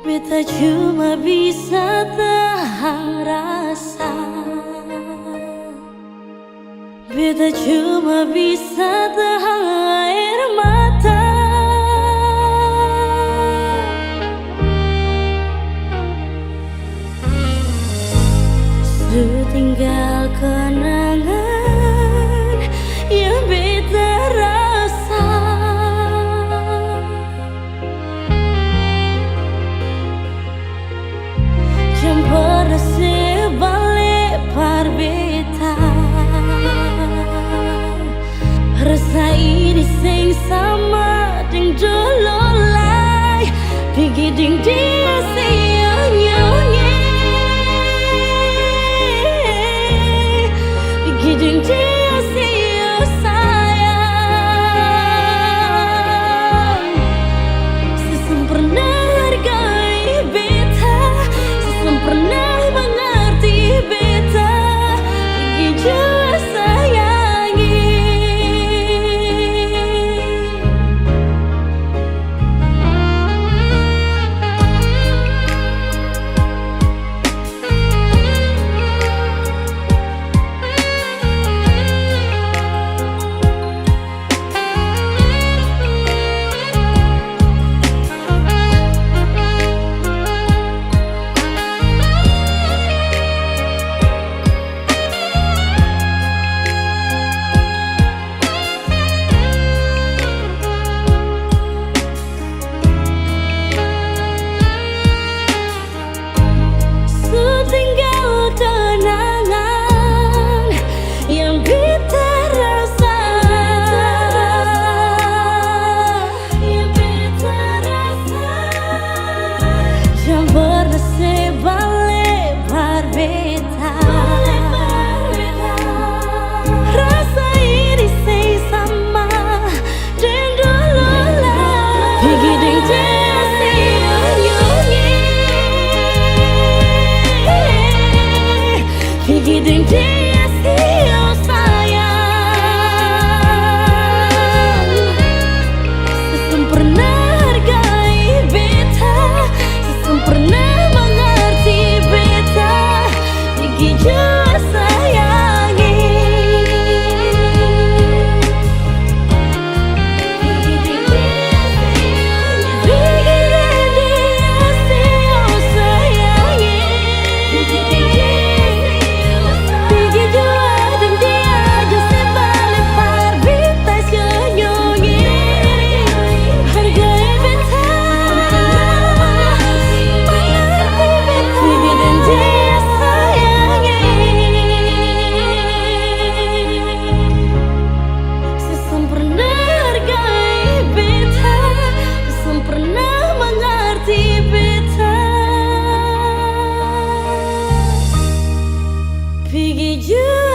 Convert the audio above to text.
Beta cuma bisa tahan rasa, beta cuma bisa tahan air mata. Setinggal kenangan yang beta rasa. Jam pernah sebalik par beta, rasa ini sing sama ding dulu lai, pergi ding dia senyonye, pergi ding dia sayang. Sesempurna hargai beta, sesempurna mengerti beta, pergi jua sayangi. Pergi ding dia sayang, sesempurna hargai beta, sesempurna mengerti beta, pergi jua sayangi. Pergi ding dia sayang, pergi ding dia sayangi, pergi ding dia. Pergi jua.